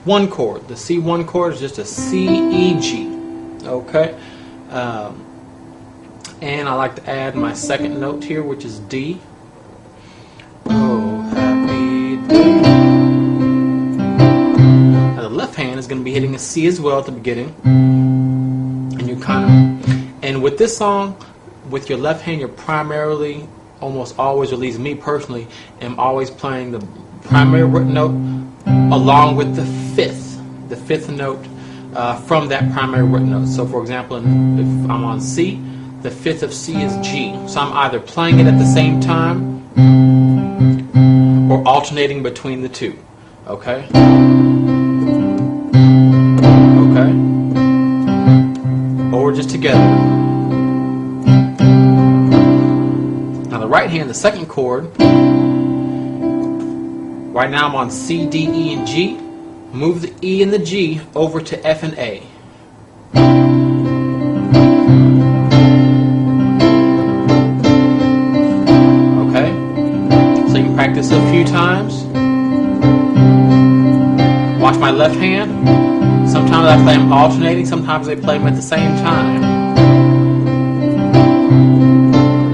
one chord. The C1 chord is just a C, E, G. Okay? And I like to add my second note here, which is D. Oh, happy day. Now the left hand is going to be hitting a C as well at the beginning. And you and with this song, with your left hand, you're primarily, almost always, or at least me personally, am always playing the primary root note along with the fifth note from that primary root note. So for example, if I'm on C, the fifth of C is G. So I'm either playing it at the same time or alternating between the two. Okay? Okay? Or just together. Now the right hand, the second chord, right now I'm on C, D, E, and G. Move the E and the G over to F and A. Okay? So you can practice a few times. Watch my left hand. Sometimes I play them alternating, sometimes I play them at the same time.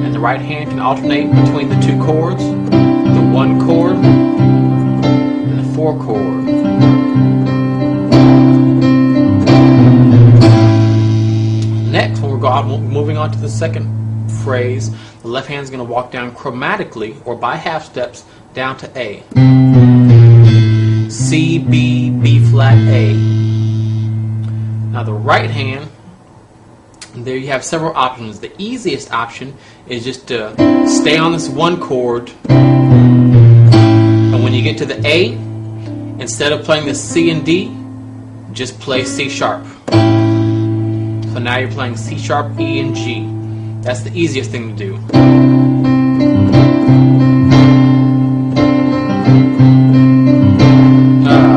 And the right hand can alternate between the two chords, the one chord and the four chord. Next, when we're moving on to the second phrase, the left hand is going to walk down chromatically or by half steps down to A. C, B, B flat, A. Now the right hand, there you have several options. The easiest option is just to stay on this one chord, and when you get to the A, instead of playing the C and D, just play C sharp. So now you're playing C sharp, E, and G. That's the easiest thing to do.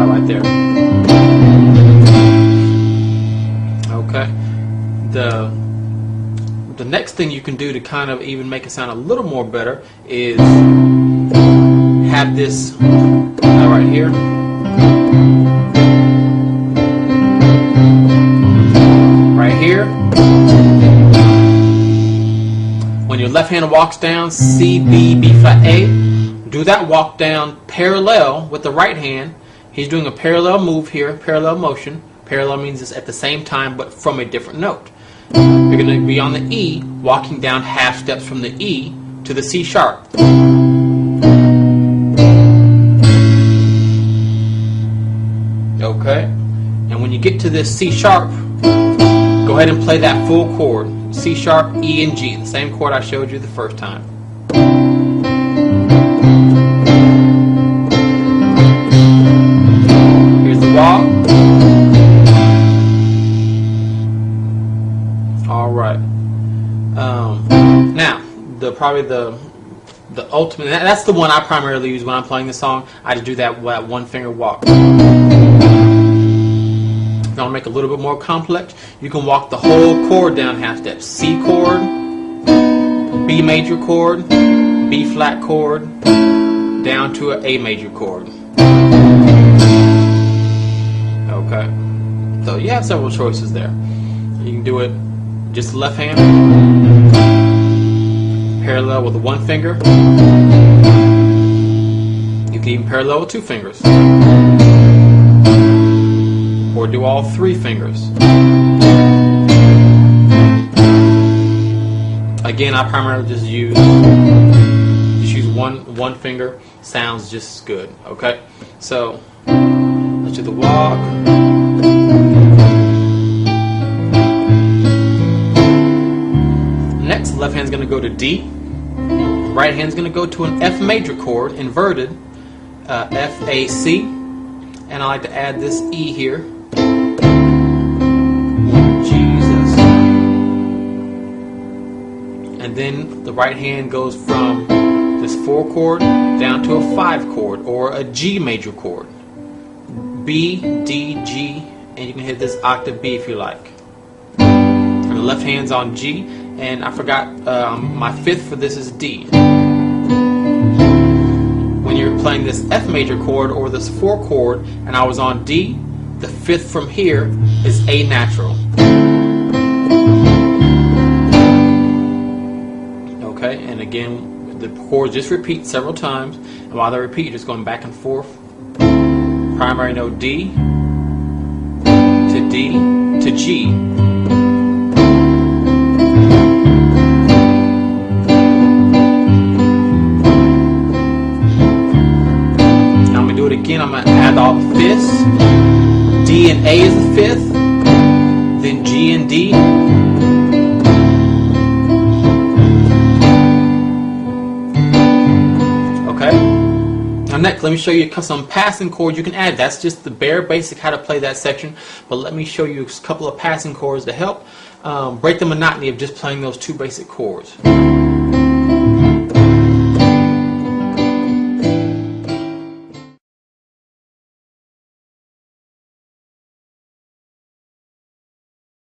Right there. Okay. The next thing you can do to kind of even make it sound a little more better is have this right here. Right here. When your left hand walks down C, B, B flat, A, do that walk down parallel with the right hand. He's doing a parallel move here, parallel motion. Parallel means it's at the same time but from a different note. You're going to be on the E, walking down half steps from the E to the C sharp. Okay? And when you get to this C sharp, go ahead and play that full chord. C sharp, E, and G, the same chord I showed you the first time. Here's the walk. All right. Now, probably the ultimate. That's the one I primarily use when I'm playing the song. I just do that one finger walk. If you want to make it a little bit more complex, you can walk the whole chord down half steps. C chord, B major chord, B flat chord, down to an A major chord. Okay. So you have several choices there. You can do it just the left hand, parallel with the one finger. You can even parallel with two fingers. Or do all three fingers. Again, I primarily just use one finger. Sounds just as good. Okay, so let's do the walk. Next, left hand's going to go to D. Right hand's going to go to an F major chord, inverted, F A C, and I like to add this E here. And then the right hand goes from this 4 chord down to a 5 chord or a G major chord. B, D, G, and you can hit this octave B if you like. And the left hand's on G, and I forgot my 5th for this is D. When you're playing this F major chord or this 4 chord, and I was on D, the 5th from here is A natural. Okay, and again, the chords just repeat several times, and while they repeat, you're just going back and forth. Primary note D to D to G. Now I'm going to do it again. I'm going to add all the fifths. D and A is the 5th, then G and D. Now next, let me show you some passing chords you can add. That's just the bare basic how to play that section, but let me show you a couple of passing chords to help break the monotony of just playing those 2 basic chords.